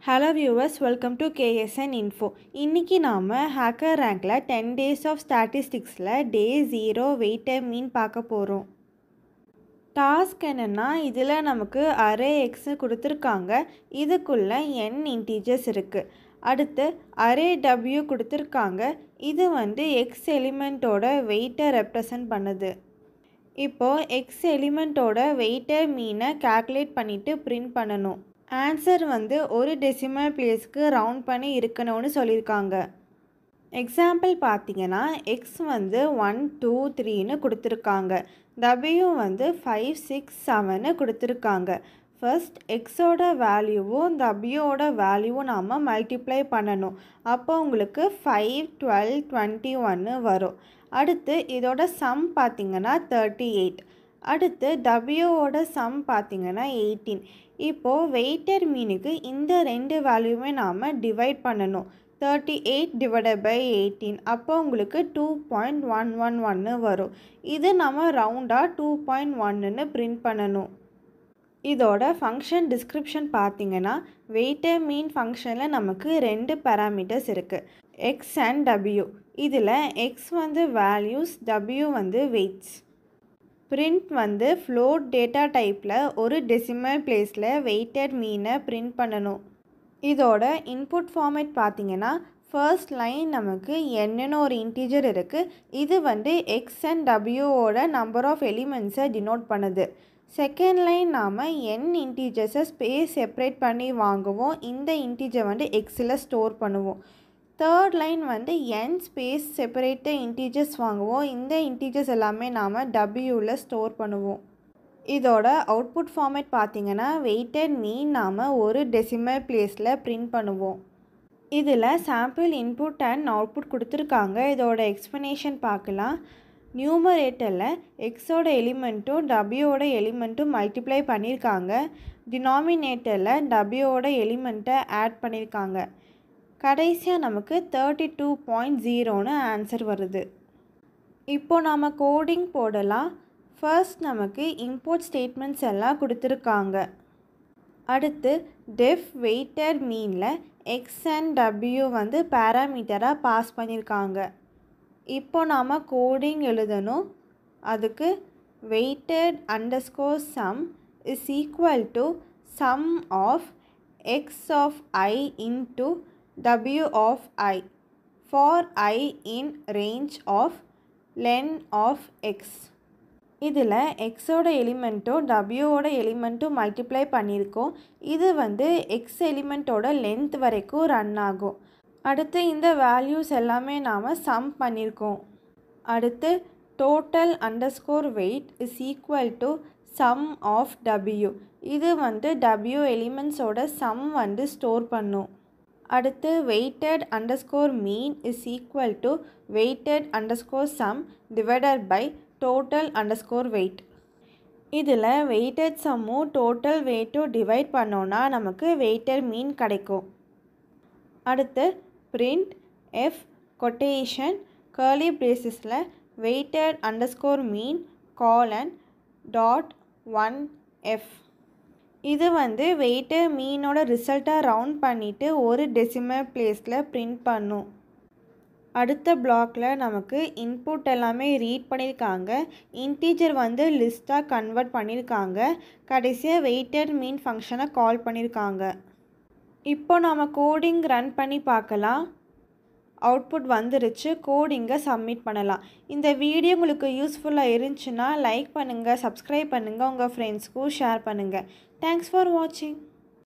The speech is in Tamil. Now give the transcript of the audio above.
Hello viewers, welcome to KSN Info. இன்னைக்கு நாம ஹேக்கர் ரேங்க்ல 10 days of statisticsல day 0 weighted mean பார்க்க போறோம். டாஸ்க் என்னன்னா இதில் நமக்கு அரே எக்ஸ் கொடுத்துருக்காங்க. இதுக்குள்ள n இன்டீஜர்ஸ் இருக்குது. அடுத்து அரே w கொடுத்துருக்காங்க. இது எக்ஸ் எலிமெண்ட்டோட வெயிட்டை ரெப்ரசன்ட் பண்ணுது. இப்போது எக்ஸ் எலிமெண்ட்டோட வெயிட்டை மீனை கால்குலேட் பண்ணிவிட்டு பிரிண்ட் பண்ணணும். ஆன்சர் ஒரு டெசிமல் பிளேஸ்க்கு ரவுண்ட் பண்ணி இருக்கணும்னு சொல்லியிருக்காங்க. எக்ஸாம்பிள் பார்த்தீங்கன்னா எக்ஸ் 1 2 3ன்னு கொடுத்துருக்காங்க. W 5 6 7ன்னு கொடுத்துருக்காங்க. ஃபர்ஸ்ட் எக்ஸோட வேல்யூவும் Wயோட வேல்யூவும் நாம் மல்டிப்ளை பண்ணணும். அப்போ உங்களுக்கு 5 12 21 வரும். அடுத்து இதோட சம் பார்த்தீங்கன்னா 38. அடுத்து Wயோட சம் பார்த்தீங்கன்னா 18. இப்போது வெயிட்டட் மீனுக்கு இந்த ரெண்டு வேல்யூமே நாம் டிவைட் பண்ணணும். 38 divided by 18 அப்போ உங்களுக்கு 2.111 வரும். இது நம்ம ரவுண்டாக 2.1ன்னு பிரிண்ட் பண்ணணும். இதோட ஃபங்க்ஷன் டிஸ்கிரிப்ஷன் பார்த்தீங்கன்னா வெயிட்டட் மீன் ஃபங்க்ஷனில் நமக்கு ரெண்டு பேராமீட்டர்ஸ் இருக்குது, எக்ஸ் அண்ட் W. இதில் x values, W weights. Print float data டைப்பில் ஒரு டெசிமல் பிளேஸில் வெயிட்டட் மீனை பிரிண்ட் பண்ணணும். இதோட இன்புட் ஃபார்மேட் பார்த்தீங்கன்னா ஃபர்ஸ்ட் லைன் நமக்கு என்னன்னு ஒரு இன்டீஜர் இருக்குது. இது எக்ஸ் அண்ட் Wயோட நம்பர் ஆஃப் எலிமெண்ட்ஸை டினோட் பண்ணுது. செகண்ட் லைன் நாம் n இன்டீஜர்ஸை ஸ்பேஸ் செப்பரேட் பண்ணி வாங்குவோம். இந்த இன்டீஜர் எக்ஸில் ஸ்டோர் பண்ணுவோம். Third line n space separate integers வாங்குவோம். இந்த இன்டீஜர்ஸ் எல்லாமே நாம் Wயில் ஸ்டோர் பண்ணுவோம். இதோட அவுட்புட் ஃபார்மேட் பார்த்தீங்கன்னா வெயிட்டட் மீன் நாம் ஒரு டெசிமல் பிளேஸில் பிரிண்ட் பண்ணுவோம். இதில் சாம்பிள் இன்புட் அண்ட் அவுட்புட் கொடுத்துருக்காங்க. இதோட எக்ஸ்ப்ளனேஷன் பார்க்கலாம். நியூமரேட்டரில் எக்ஸோட எலிமெண்ட்டும் Wயோட எலிமெண்ட்டும் மல்டிப்ளை பண்ணியிருக்காங்க. டினாமினேட்டரில் Wயோட எலிமெண்ட்டை ஆட் பண்ணியிருக்காங்க. கடைசியாக நமக்கு 32.0ன்னு ஆன்சர் வருது. இப்போது நாம் கோடிங் போடலாம். ஃபர்ஸ்ட் நமக்கு இம்போர்ட் ஸ்டேட்மெண்ட்ஸ் எல்லாம் கொடுத்துருக்காங்க. அடுத்து டெஃப் வெயிட்டட் மீனில் எக்ஸ் அண்ட் W பேராமீட்டராக பாஸ் பண்ணியிருக்காங்க. இப்போ நாம் கோடிங் எழுதணும். அதுக்கு weighted underscore sum is equal to sum of x of I into W of I for I in range of len of x. இதில் எக்ஸோட எலிமெண்ட்டும் Wயோட எலிமெண்ட்டும் மல்டிப்ளை பண்ணியிருக்கோம். இது எக்ஸ் எலிமெண்ட்டோட லென்த் வரைக்கும் ரன் ஆகும். அடுத்து இந்த வேல்யூஸ் எல்லாமே நாம் சம் பண்ணியிருக்கோம். அடுத்து total underscore weight is equal to sum of W. இது W எலிமெண்ட்ஸோட சம் ஸ்டோர் பண்ணும். அடுத்து weighted underscore mean is equal to weighted underscore sum divided by total underscore weight. இதில் வெயிட்டட் சம்மும் டோட்டல் வெயிட்டும் டிவைட் பண்ணோன்னா நமக்கு வெயிட்டட் மீன் கிடைக்கும். அடுத்து பிரிண்ட் எஃப் கொட்டேஷன் கர்லி பிரேசஸில் weighted underscore mean colon dot 1f. இது வெயிட்டட் மீனோட ரிசல்ட்டை ரவுண்ட் பண்ணிவிட்டு ஒரு டெசிமல் பிளேஸில் பிரிண்ட் பண்ணும். அடுத்த பிளாக்கில் நமக்கு இன்புட் எல்லாமே ரீட் பண்ணியிருக்காங்க. இன்டீஜர் லிஸ்ட்டாக கன்வெர்ட் பண்ணியிருக்காங்க. கடைசியாக வெயிட்டட் மீன் ஃபங்க்ஷனை கால் பண்ணியிருக்காங்க. இப்போ நம்ம கோடிங் ரன் பண்ணி பார்க்கலாம். அவுட்புட் வந்துருச்சு. கோடிங்கை சப்மிட் பண்ணலாம். இந்த வீடியோ உங்களுக்கு யூஸ்ஃபுல்லாக இருந்துச்சுன்னா லைக் பண்ணுங்கள், சப்ஸ்கிரைப் பண்ணுங்கள், உங்கள் ஃப்ரெண்ட்ஸ்க்கும் ஷேர் பண்ணுங்கள். தேங்க்ஸ் ஃபார் வாட்சிங்.